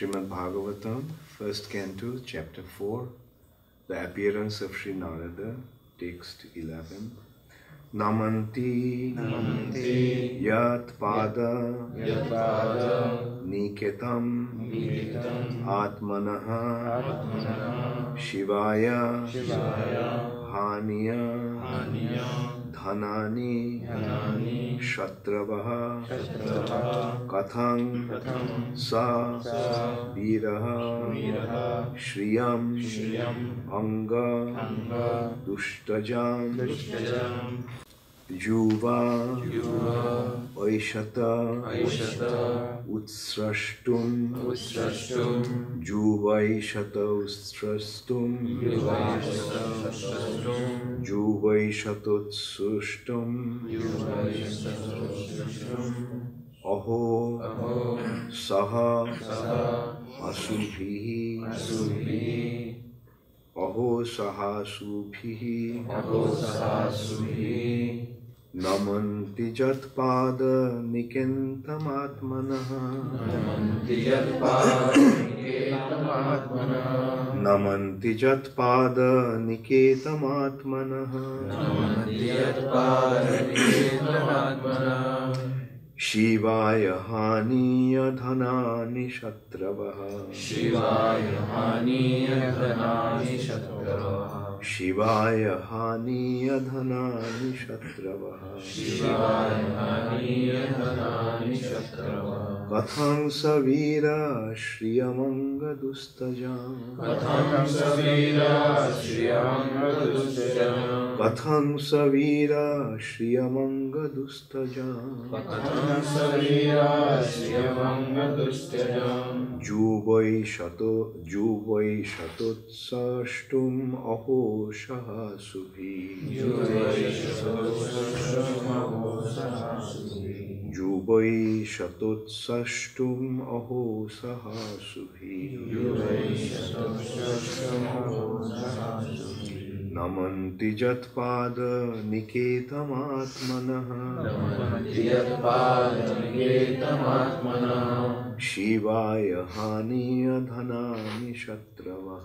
Srimad Bhagavatam, first canto, chapter 4, the appearance of Sri Narada, text 11. Namanti, yat-pāda-niketam, ātmanaḥ, śivāya, hānīya, dhanāni, şatravaḥ, kathaṁ, vīraḥ, śriyam, aṅga, dustyajāṁ, yuvā, aiṣata, utsraṣṭum, yuvaiṣatotsraṣṭum, yuvaiṣatotsraṣṭum, aho sahāsubhiḥ, aho sahāsubhiḥ, namanti yat-pāda-niketam ātmanaḥ, namanti yat-pāda-niketam ātmanaḥ, śivāya hānīya dhanāni śatravaḥ, śivāya hānīya dhanāni śatravaḥ, kathaṁ sa vīraḥ śriyam aṅga dustyajāṁ, kathaṁ sa vīraḥ śriyam aṅga dustyajāṁ, yuvaiṣatotsraṣṭum aho sahāsubhiḥ, yuvaiṣatotsraṣṭum aho sahāsubhiḥ, namanti yat-pāda-niketam ātmanaḥ, śivāya hānīya dhanāni śatravaḥ,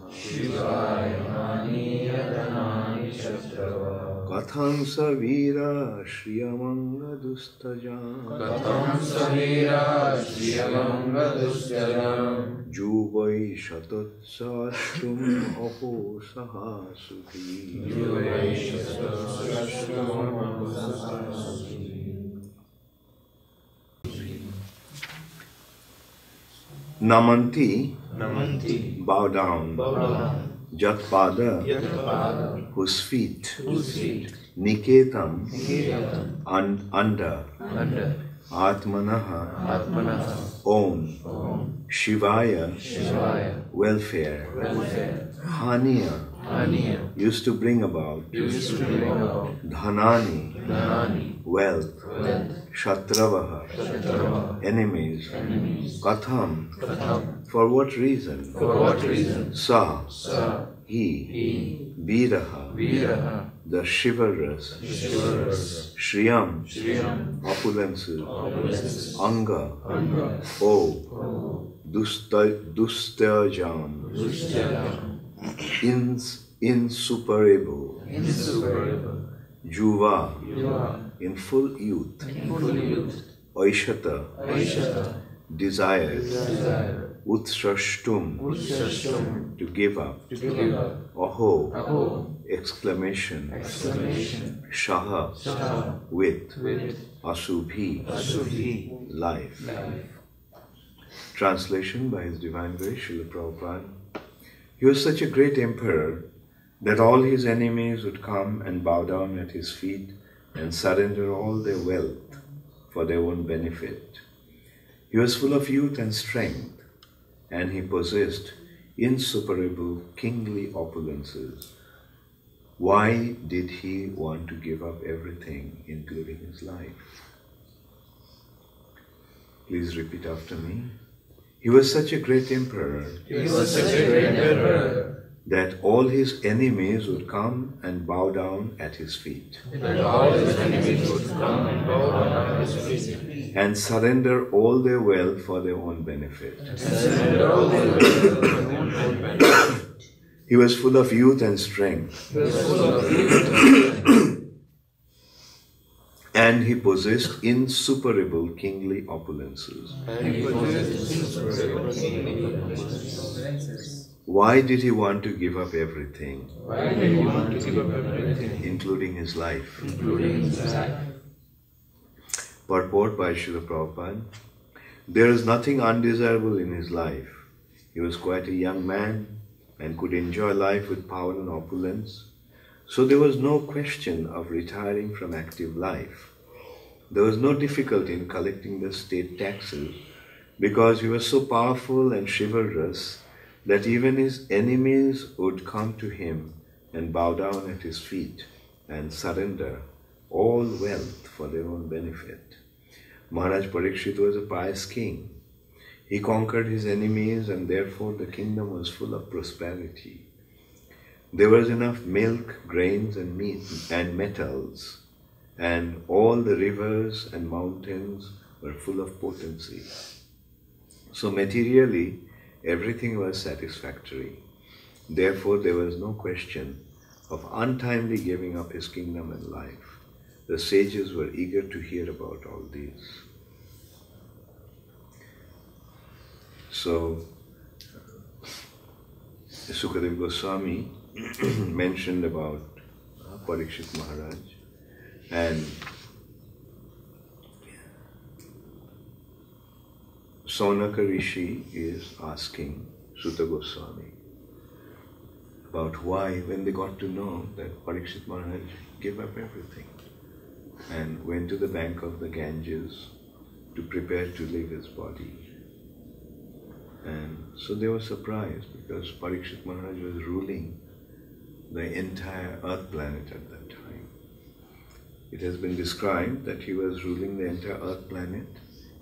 kathaṁ sa vīraḥ śriyam aṅga dustyajāṁ, yuvaiṣatotsraṣṭum aho sahāsubhiḥ. Namanti, bow down. Yat-pāda, whose feet. Niketam, under. ātmanaḥ, own. Śivāya, welfare. Hānīya, used to bring about. Dhanāni, wealth. Śatravaḥ, enemies. Katham, for what reason? Sa, he. Vīraḥ, the chivalrous. śriyam, opulences. Aṅga, dustyajāṁ, insuperable. Yuvā, in full youth. aiṣata, desires. utsraṣṭum, to give up. Aho, exclamation. Shah, with. Asubhiḥ, life. Translation by His Divine Grace, Srila Prabhupada. He was such a great emperor that all his enemies would come and bow down at his feet and surrender all their wealth for their own benefit. He was full of youth and strength, and he possessed insuperable kingly opulences. Why did he want to give up everything, including his life? Please repeat after me. He was such a great emperor that all his enemies would come and bow down at his feet. That all his enemies would come and bow down at his feet. And surrender all their wealth for their own benefit. And surrender all their wealth for their own benefit. He was full of youth and strength. He was full of youth and strength. And he possessed insuperable kingly opulences. And he possessed insuperable kingly opulences. Why did he want to give up everything? Why did he want to give up everything? Including his life. Including his life. Purport by Srila Prabhupada. There is nothing undesirable in his life. He was quite a young man and could enjoy life with power and opulence. So there was no question of retiring from active life. There was no difficulty in collecting the state taxes because he was so powerful and chivalrous that even his enemies would come to him and bow down at his feet and surrender all wealth for their own benefit. Maharaj Parikshit was a pious king. He conquered his enemies and therefore the kingdom was full of prosperity. There was enough milk, grains and meat and metals, and all the rivers and mountains were full of potency. So materially, everything was satisfactory. Therefore, there was no question of untimely giving up his kingdom and life. The sages were eager to hear about all these. So, Sukadeva Goswami mentioned about Parikshit Maharaj, and Saunaka Rishi is asking Sutta Goswami about why, when they got to know that Parikshit Maharaj gave up everything and went to the bank of the Ganges to prepare to leave his body. And so they were surprised because Parikshit Maharaj was ruling the entire earth planet at that time. It has been described that he was ruling the entire earth planet,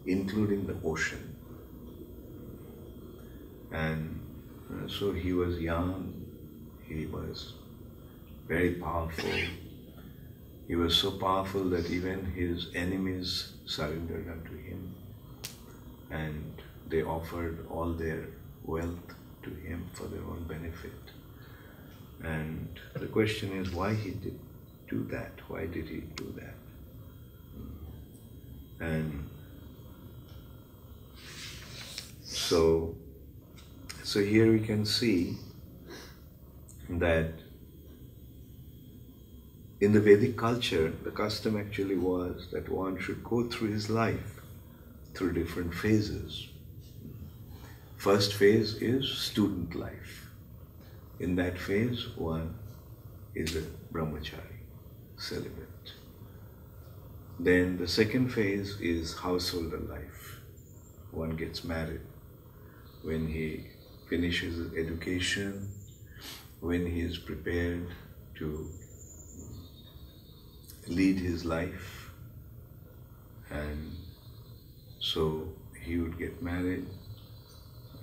including the ocean. And so he was young, he was very powerful. He was so powerful that even his enemies surrendered unto him, and they offered all their wealth to him for their own benefit. And the question is, why he did do that? Why did he do that? And so here we can see that in the Vedic culture, the custom actually was that one should go through his life through different phases. First phase is student life. In that phase, one is a brahmachari, celibate. Then the second phase is householder life. One gets married. When he finishes his education, when he is prepared to lead his life, and so he would get married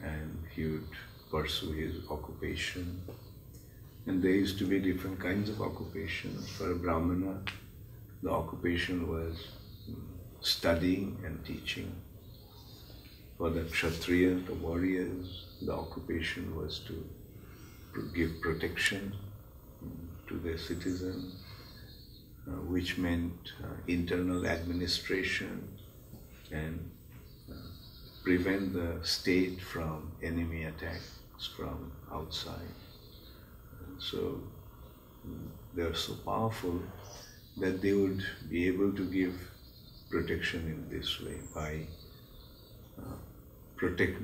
and he would pursue his occupation. And there used to be different kinds of occupations. For a Brahmana, the occupation was studying and teaching. For the Kshatriyas, the warriors, the occupation was to give protection to their citizens, which meant internal administration and prevent the state from enemy attacks from outside. So they are so powerful that they would be able to give protection in this way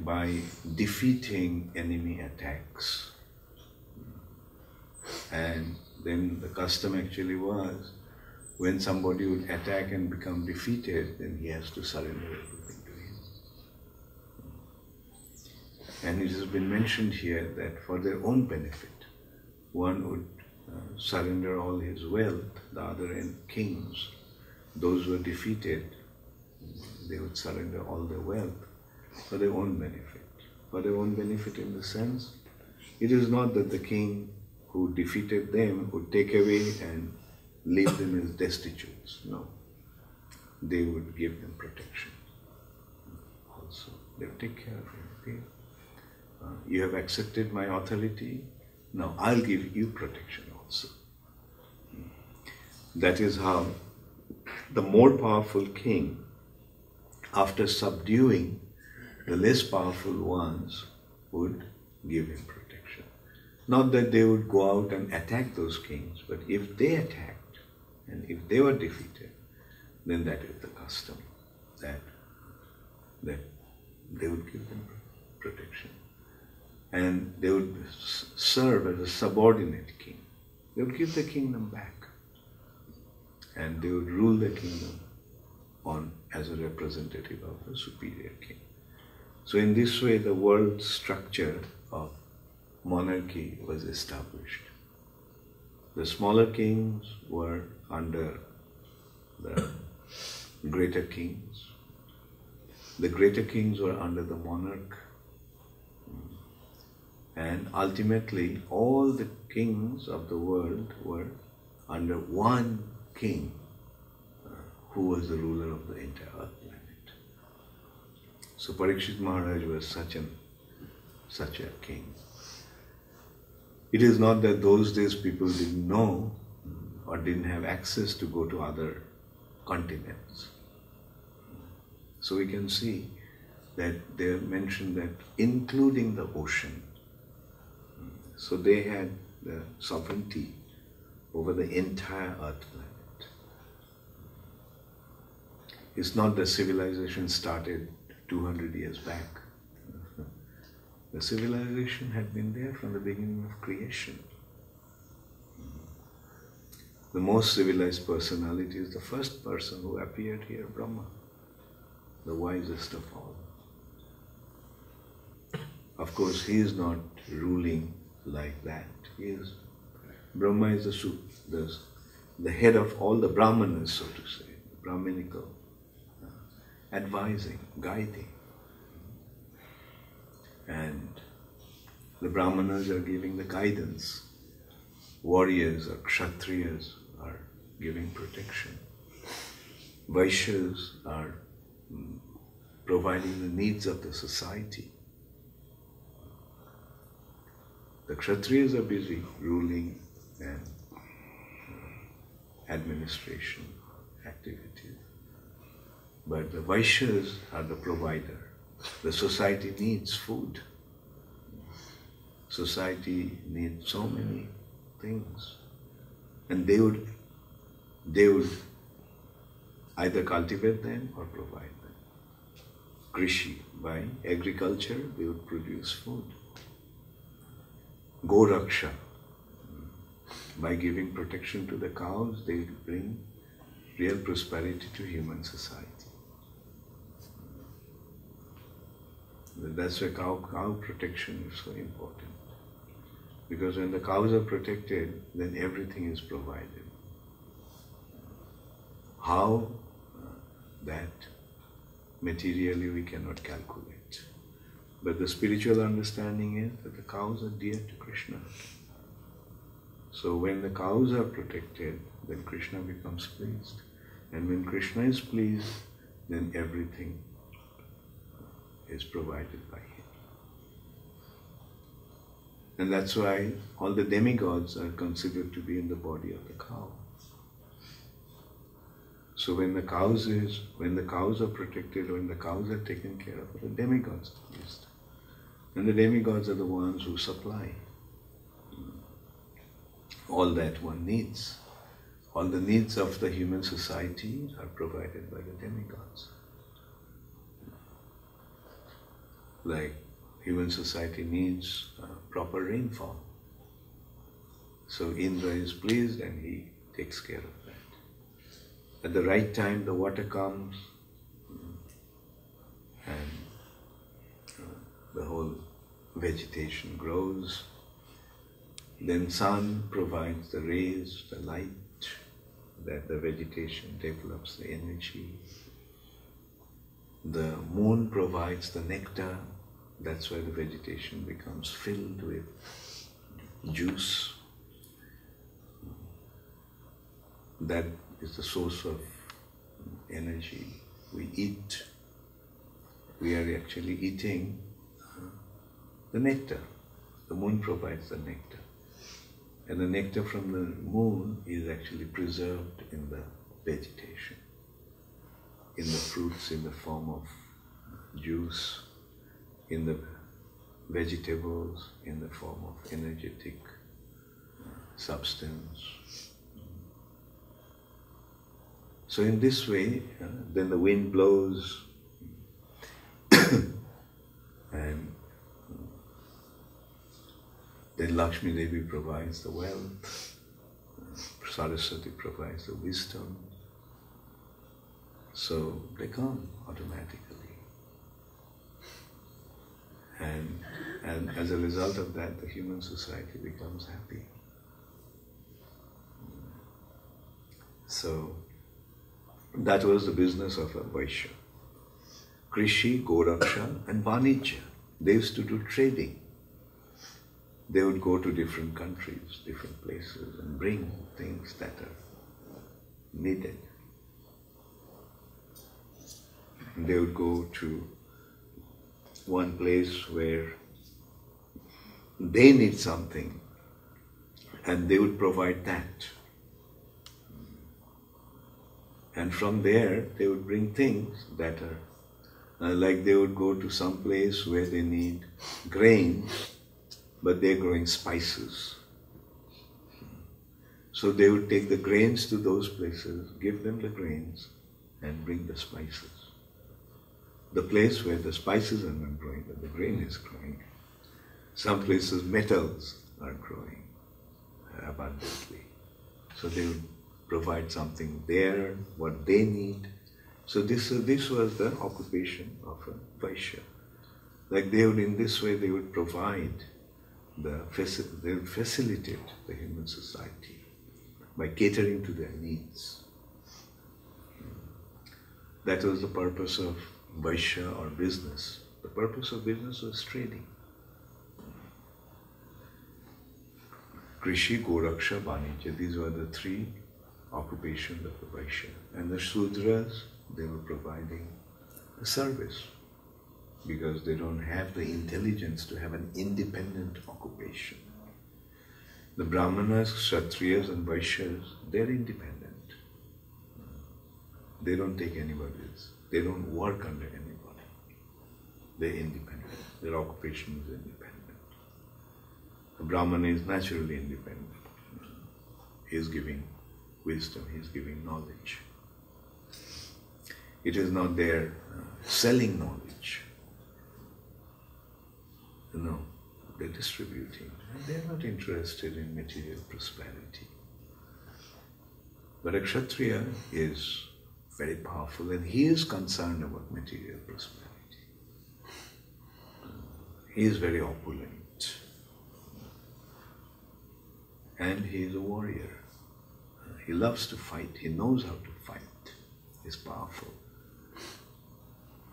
by defeating enemy attacks. And then the custom actually was, when somebody would attack and become defeated, then he has to surrender everything to him. And it has been mentioned here that for their own benefit, one would surrender all his wealth. The other end, kings, those who were defeated, they would surrender all their wealth for their own benefit. For their own benefit in the sense It is not that the king who defeated them would take away and leave them as destitutes. No. They would give them protection. Also, they would take care of him. Okay? You have accepted my authority, now I'll give you protection also. That is how the more powerful king, after subduing the less powerful ones, would give him protection. Not that they would go out and attack those kings, but if they attacked and if they were defeated, then that is the custom, that they would give them protection. And they would serve as a subordinate king. They would give the kingdom back. And they would rule the kingdom as a representative of the superior king. So in this way, the world structure of monarchy was established. The smaller kings were under the greater kings. The greater kings were under the monarch. And ultimately, all the kings of the world were under one king who was the ruler of the entire earth planet. So Parikshit Maharaj was such a king. It is not that those days people didn't know or didn't have access to go to other continents. So we can see that they mentioned that including the ocean. So they had the sovereignty over the entire earth planet. It's not that civilization started 200 years back. The civilization had been there from the beginning of creation. The most civilized personality is the first person who appeared here, Brahma, the wisest of all. Of course, he is not ruling like that. Brahma is the head of all the Brahmanas, so to say, Brahminical, advising, guiding. And the Brahmanas are giving the guidance. Warriors or Kshatriyas are giving protection. Vaishyas are providing the needs of the society. The Kshatriyas are busy ruling and administration activities. But the Vaishyas are the provider. The society needs food. Society needs so many things. And they would either cultivate them or provide them. Krishi, by agriculture, they would produce food. Goraksha, by giving protection to the cows, they bring real prosperity to human society. That's why cow protection is so important. Because when the cows are protected, then everything is provided. How? That materially we cannot calculate. But the spiritual understanding is that the cows are dear to Krishna. So when the cows are protected, then Krishna becomes pleased. And when Krishna is pleased, then everything is provided by him. And that's why all the demigods are considered to be in the body of the cow. So when the cows are protected, when the cows are taken care of, the demigods are pleased. And the demigods are the ones who supply all that one needs. All the needs of the human society are provided by the demigods. Like human society needs proper rainfall. So Indra is pleased and he takes care of that. At the right time the water comes and the whole vegetation grows. Then sun provides the rays, the light, that the vegetation develops the energy. The moon provides the nectar. That's why the vegetation becomes filled with juice. That is the source of energy. We eat. We are actually eating the nectar. The moon provides the nectar. And the nectar from the moon is actually preserved in the vegetation, in the fruits in the form of juice, in the vegetables in the form of energetic substance. So in this way, then the wind blows and then Lakshmi Devi provides the wealth, Saraswati provides the wisdom. So they come automatically. And as a result of that, the human society becomes happy. So that was the business of a Vaishya. Krishi, Goraksha and Vanijya. They used to do trading. They would go to different countries, different places and bring things that are needed. And they would go to one place where they need something and they would provide that. And from there they would bring things that are like they would go to some place where they need grains, but they're growing spices. So they would take the grains to those places, give them the grains and bring the spices. The place where the spices are not growing, but the grain is growing. Some places metals are growing abundantly. So they would provide something there, what they need. So this was the occupation of a Vaishya. Like they would, in this way, they would provide they would facilitate the human society by catering to their needs. That was the purpose of Vaishya or business. The purpose of business was trading. Krishi, Goraksha, Vanijya, these were the three occupations of the Vaishya. And the Shudras, they were providing a service because they don't have the intelligence to have an independent occupation. The Brahmanas, Kshatriyas and Vaishyas, they're independent. They don't take anybody's. They don't work under anybody. They're independent. Their occupation is independent. A Brahmana is naturally independent. He is giving wisdom, he is giving knowledge. It is not their selling knowledge. No, they're distributing. And they're not interested in material prosperity. But a Kshatriya is very powerful and he is concerned about material prosperity. He is very opulent. And he is a warrior. He loves to fight. He knows how to fight. He's powerful.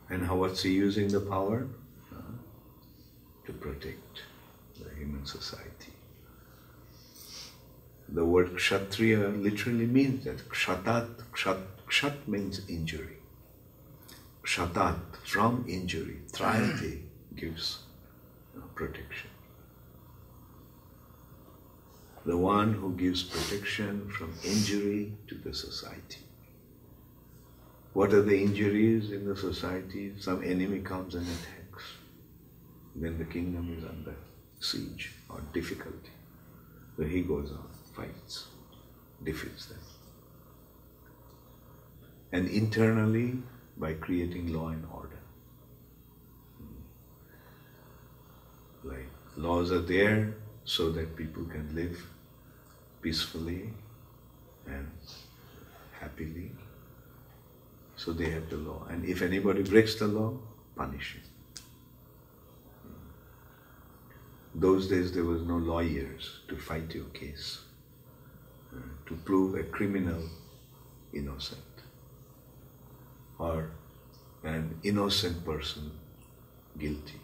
And what's he using the power? To protect the human society. The word Kshatriya literally means that Kshat means injury. Kshatat, from injury. Trayate gives protection. The one who gives protection from injury to the society. What are the injuries in the society? Some enemy comes and attacks. Then the kingdom is under siege or difficulty. So he goes on, fights, defeats them. And internally, by creating law and order. Like laws are there so that people can live peacefully and happily. So they have the law. And if anybody breaks the law, punish him. Those days there was no lawyers to fight your case, to prove a criminal innocent or an innocent person guilty.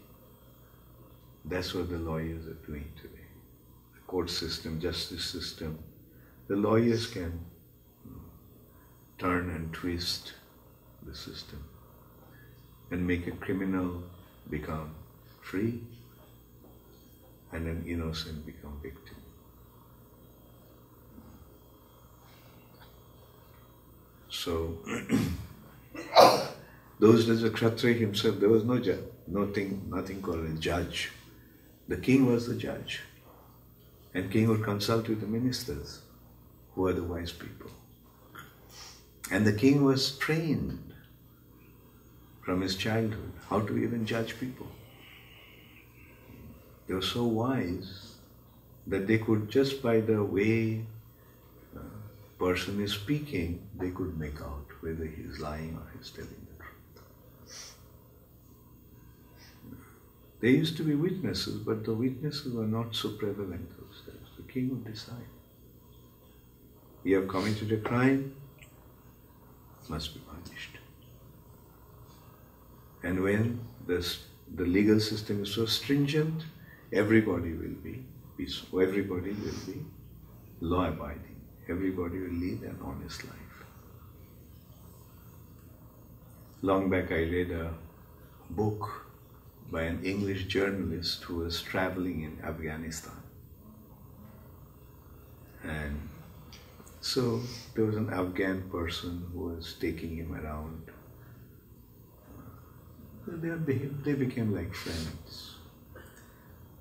That's what the lawyers are doing today. The court system, justice system, the lawyers can turn and twist the system and make a criminal become free and an innocent become victim. So, those days of Kshatriya himself, there was nothing called a judge. The king was the judge. And king would consult with the ministers, who are the wise people. And the king was trained from his childhood how to even judge people. They were so wise that they could, just by the way person is speaking, they could make out whether he is lying or he is telling the truth. There used to be witnesses, but the witnesses were not so prevalent those days. The king would decide. You have committed a crime, must be punished. And when the legal system is so stringent, everybody will be peaceful, everybody will be law-abiding. Everybody will lead an honest life. Long back I read a book by an English journalist who was traveling in Afghanistan. And so there was an Afghan person who was taking him around. They became like friends.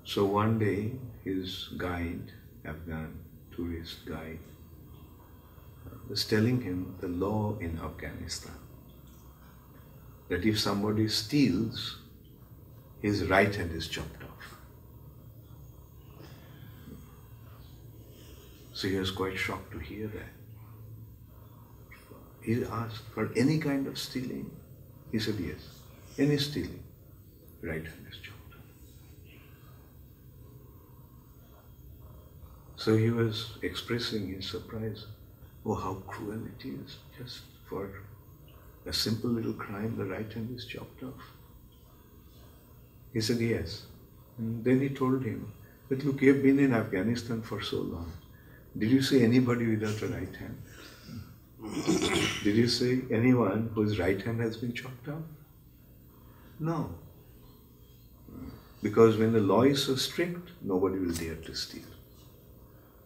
So one day his guide, Afghan tourist guide, was telling him the law in Afghanistan, that if somebody steals, his right hand is chopped off. So he was quite shocked to hear that. He asked, for any kind of stealing? He said, yes, any stealing, right hand is chopped off. So he was expressing his surprise. Oh, how cruel it is. Just for a simple little crime, the right hand is chopped off. He said, yes. And then he told him that, look, you have been in Afghanistan for so long. Did you see anybody without a right hand? Did you see anyone whose right hand has been chopped off? No. Because when the law is so strict, nobody will dare to steal.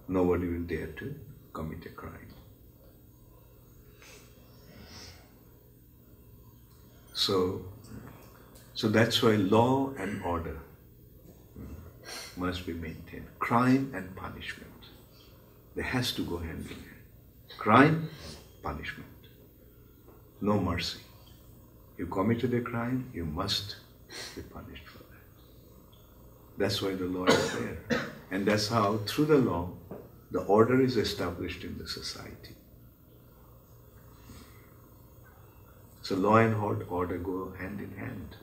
Nobody will dare to commit a crime. So that's why law and order must be maintained. Crime and punishment, they has to go hand in hand. Crime, punishment. No mercy. You committed a crime, you must be punished for that. That's why the law is there. And that's how, through the law, the order is established in the society. So law and order go hand in hand.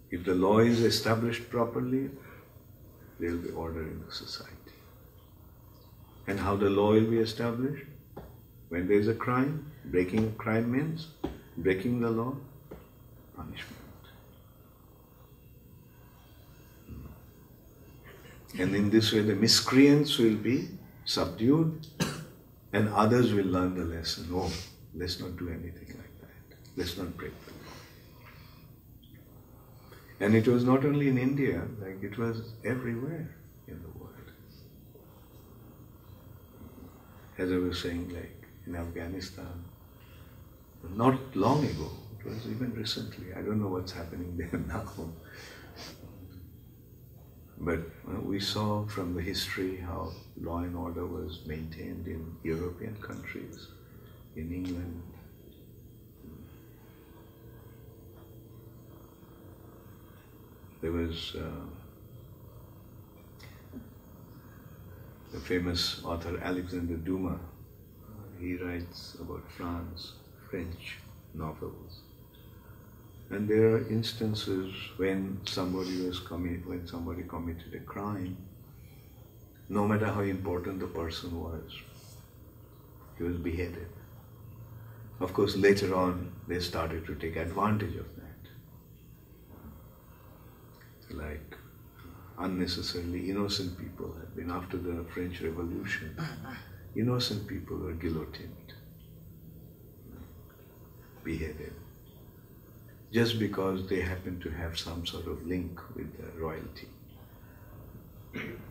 If the law is established properly, there will be order in the society. And how the law will be established? When there is a crime, breaking a crime means breaking the law, punishment. And in this way the miscreants will be subdued and others will learn the lesson. Oh, let's not do anything like that. Let's not break the law. And it was not only in India, like it was everywhere in the world. As I was saying, like in Afghanistan, not long ago, it was even recently, I don't know what's happening there now. But we saw from the history how law and order was maintained in European countries, in England. There was the famous author Alexander Dumas. He writes about France, French novels. And there are instances when somebody committed a crime, no matter how important the person was, he was beheaded. Of course, later on, they started to take advantage of that. Like, unnecessarily innocent people have been, after the French Revolution, innocent people were guillotined, beheaded, just because they happened to have some sort of link with the royalty.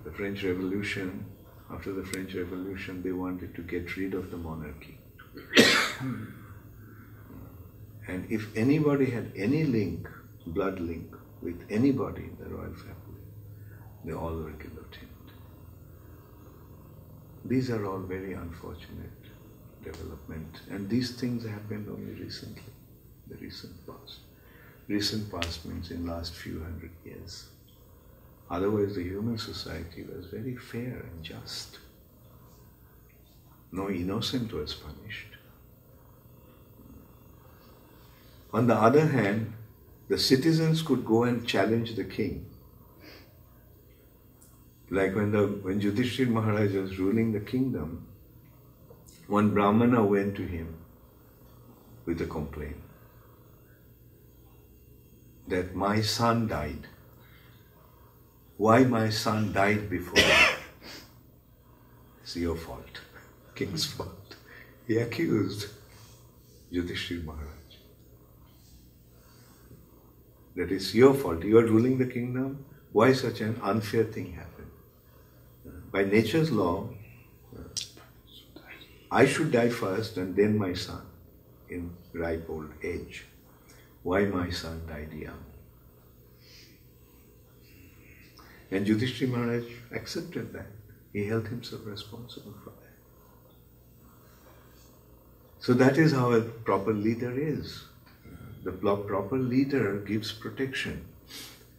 The French Revolution, after the French Revolution, they wanted to get rid of the monarchy. And if anybody had any link, blood link, with anybody in the royal family, they all were guillotined. These are all very unfortunate development, and these things happened only recently, the recent past. Recent past means in last few hundred years. Otherwise the human society was very fair and just. No innocent was punished. On the other hand, the citizens could go and challenge the king. Like when Yudhishthira Maharaj was ruling the kingdom, one Brahmana went to him with a complaint that my son died. Why my son died before me? It's your fault, king's fault. He accused Yudhishthira Maharaj. That is your fault. You are ruling the kingdom. Why such an unfair thing happened? By nature's law, I should die first and then my son in ripe old age. Why my son died young? And Yudhishthira Maharaj accepted that. He held himself responsible for that. So that is how a proper leader is. The proper leader gives protection.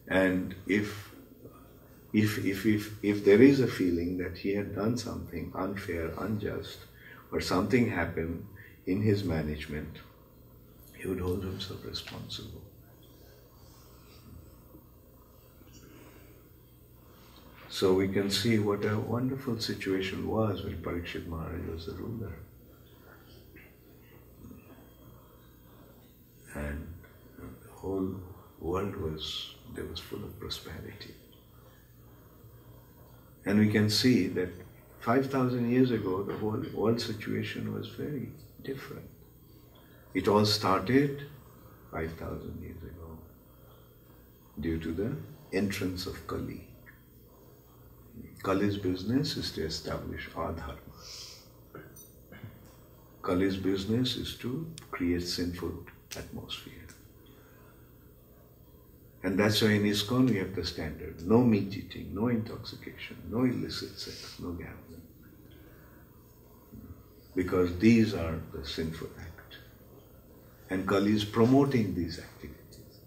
And if there is a feeling that he had done something unfair, unjust, or something happened in his management, he would hold himself responsible. So we can see what a wonderful situation was when Parikshit Maharaj was the ruler. And the whole world was full of prosperity. And we can see that 5,000 years ago, the whole world situation was very different. It all started 5,000 years ago due to the entrance of Kali. Kali's business is to establish adharma. Kali's business is to create sinful atmosphere. And that's why in ISKCON we have the standard: no meat eating, no intoxication, no illicit sex, no gambling. Because these are the sinful act. And Kali is promoting these activities.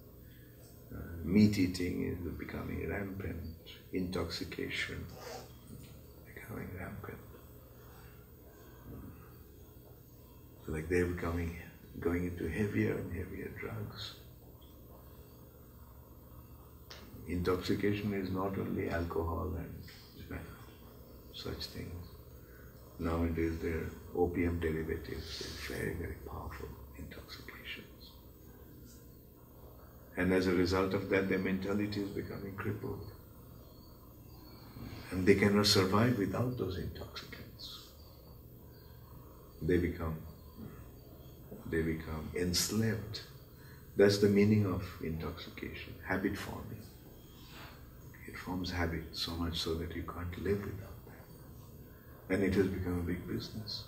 Meat eating is becoming rampant, intoxication becoming rampant. So like they're going into heavier and heavier drugs. Intoxication is not only alcohol and such things. Nowadays there are opium derivatives, they're very, very powerful intoxications. And as a result of that, their mentality is becoming crippled. And they cannot survive without those intoxicants. They become enslaved. That's the meaning of intoxication, habit forming. It forms habit so much so that you can't live without that. And it has become a big business.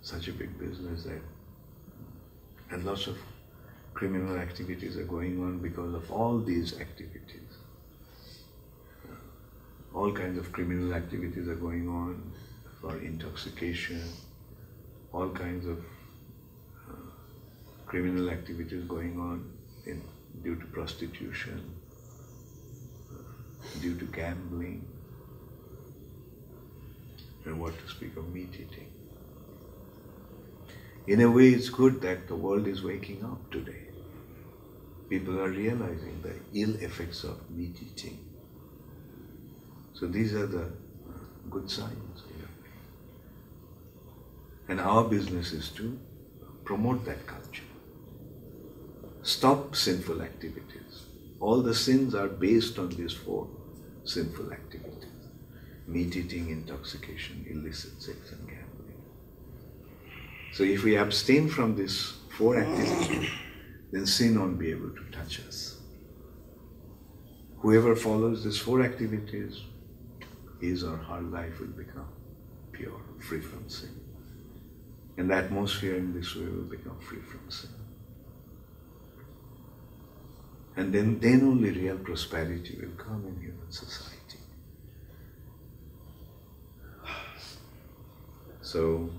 Such a big business that, and lots of criminal activities are going on because of all these activities. All kinds of criminal activities are going on for intoxication, all kinds of criminal activities going on due to prostitution, due to gambling, and what to speak of meat eating. In a way, it's good that the world is waking up today. People are realizing the ill effects of meat eating. So these are the good signs. And our business is to promote that culture. stop sinful activities. All the sins are based on these 4 sinful activities. Meat eating, intoxication, illicit sex and gambling. So if we abstain from these 4 activities, then sin won't be able to touch us. Whoever follows these 4 activities, his or her life will become pure, free from sin. And the atmosphere in this way will become free from sin. And then only real prosperity will come in human society. So,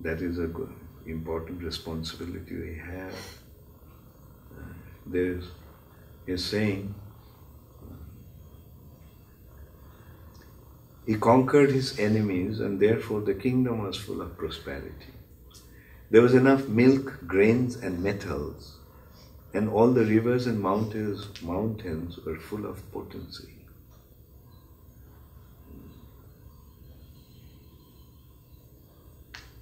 that is a good, important responsibility we have. He's saying, he conquered his enemies and therefore the kingdom was full of prosperity. There was enough milk, grains and metals, and all the rivers and mountains were full of potency.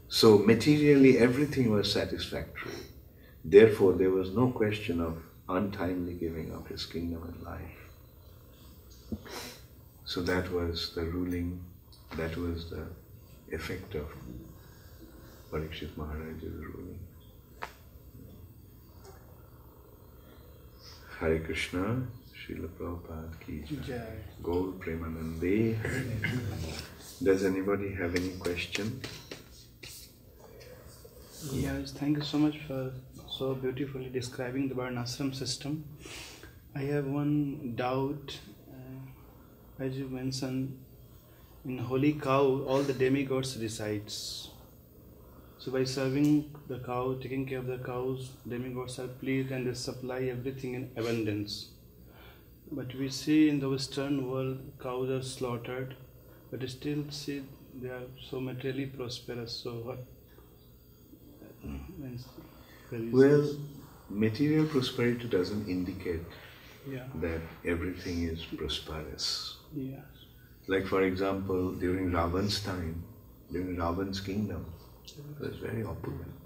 So materially everything was satisfactory. Therefore there was no question of untimely giving up his kingdom and life. So that was the ruling, that was the effect of Parikshit Maharaj's ruling. Hare Krishna, Srila Prabhupada ki jai. Gaur Premanande. Does anybody have any question? Yes, thank you so much for so beautifully describing the Varnashram system. I have one doubt. As you mentioned, in holy cow, all the demigods resides. So by serving the cow, taking care of the cows, demigods are pleased and they supply everything in abundance. But we see in the Western world, cows are slaughtered, but still see they are so materially prosperous. So what? Well, material prosperity doesn't indicate yeah. that everything is prosperous. Yes. Like for example, during Ravan's time, during Ravan's kingdom, it was very opulent.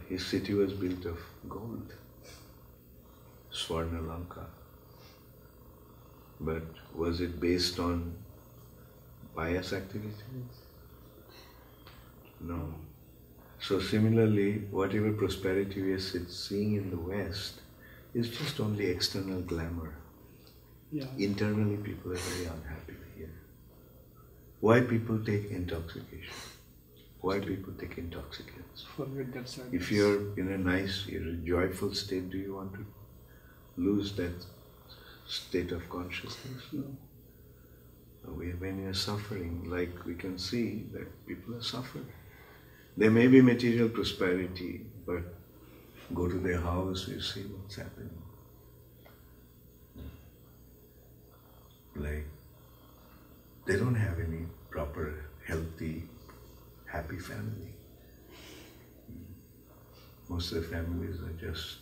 His city was built of gold, Swarna Lanka. But was it based on pious activities? No. So similarly, whatever prosperity we are seeing in the West is just only external glamour. Yeah. Internally people are very unhappy here. Why people take intoxication? Why people take intoxicants? Forget that sadness. If you're in a nice, joyful state, do you want to lose that state of consciousness? No. When you're suffering, like we can see that people are suffering. There may be material prosperity, but go to their house, you see what's happening. Like, they don't have any proper, healthy, happy family. Most of the families are just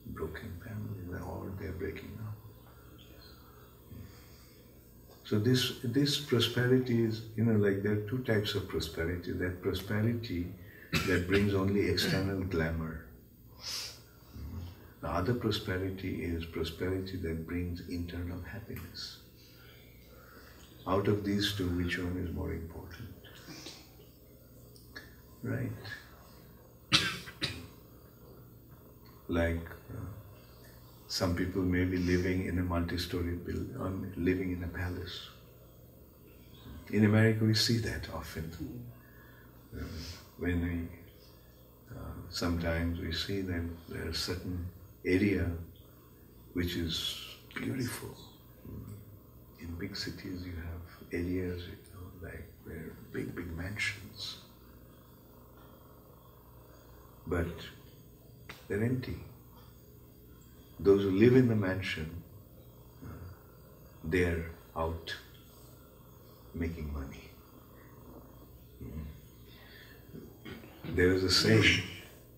broken families, or they're breaking up. So this prosperity is, like there are 2 types of prosperity. That prosperity that brings only external glamour. The other prosperity is prosperity that brings internal happiness. Out of these 2, which one is more important? Right? Like some people may be living in a multi-story building, living in a palace. In America we see that often. When we, sometimes we see that there is a certain area which is beautiful. In big cities you have areas, like where big mansions. But they're empty. Those who live in the mansion, they're out making money. There is a saying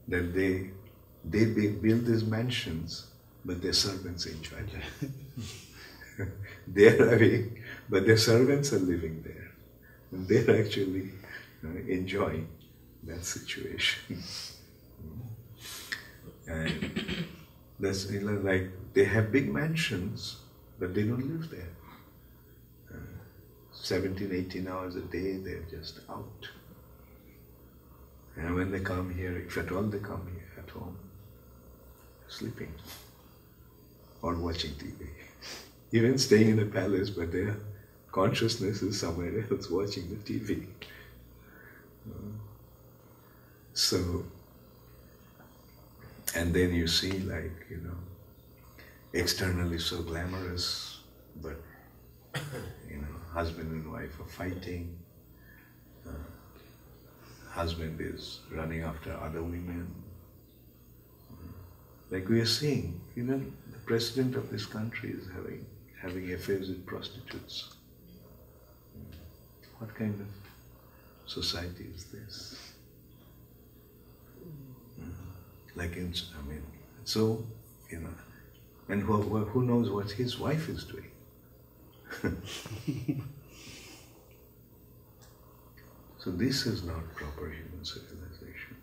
that they build these mansions, but their servants enjoy them. They're away, but their servants are living there. And they're actually enjoying that situation. And that's like they have big mansions, but they don't live there. 17, 18 hours a day, they're just out. And when they come here, if at all they come here at home, sleeping or watching TV. Even staying in a palace, but their consciousness is somewhere else watching the TV. So, and then you see like, you know, externally so glamorous, but, you know, husband and wife are fighting, husband is running after other women. Like we are seeing, even the president of this country is having affairs with prostitutes. What kind of society is this? Like in, I mean, so, you know, and who knows what his wife is doing? So this is not proper human civilization.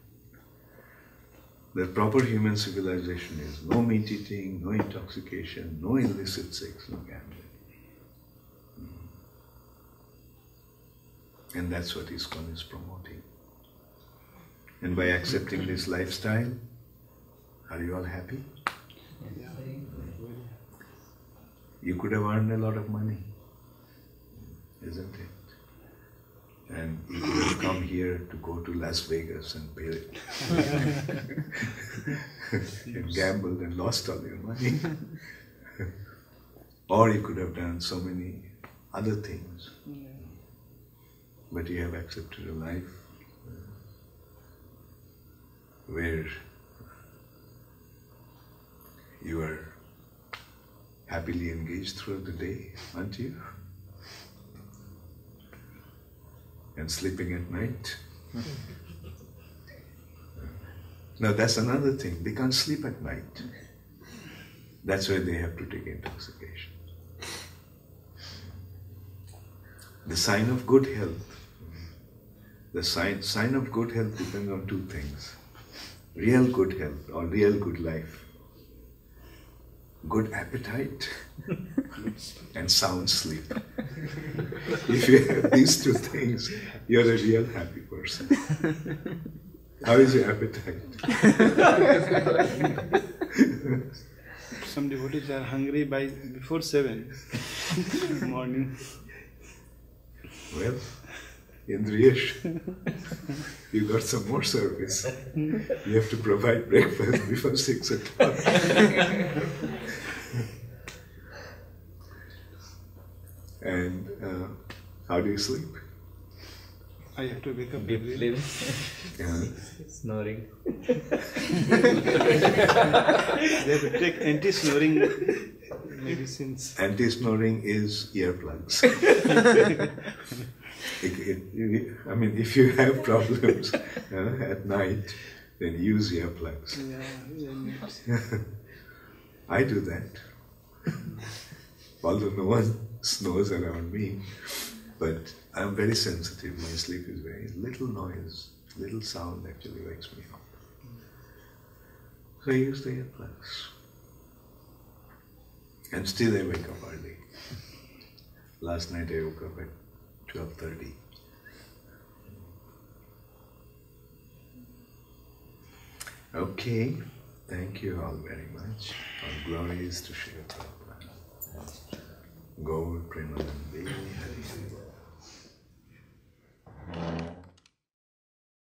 The proper human civilization is no meat eating, no intoxication, no illicit sex, no gambling. And that's what ISKCON is promoting. And by accepting this lifestyle, are you all happy? Yeah. You could have earned a lot of money, isn't it? And you could have come here to go to Las Vegas and pay it. And gambled and lost all your money. Or you could have done so many other things. But you have accepted a life where you are happily engaged throughout the day, aren't you? And sleeping at night. Now that's another thing, they can't sleep at night. That's why they have to take intoxication. The sign of good health, the sign of good health depends on two things. Real good health or real good life. Good appetite and sound sleep. If you have these two things, you're a real happy person. How is your appetite? Some devotees are hungry before 7 in the morning. Well, Indriyesh, you got some more service. You have to provide breakfast before 6 o'clock. And how do you sleep? I have to wake up Deep early. sleep. Snoring. They have to take anti-snoring medicines. Anti-snoring is earplugs. I mean, if you have problems at night, then use earplugs. Yeah. I do that. Although no one snores around me, but I'm very sensitive. My sleep is very little noise, little sound actually wakes me up. So I use the earplugs. And still I wake up early. Last night I woke up at 12:30. Okay, thank you all very much. All glories to Srila Prabhupada. Gaur Prema.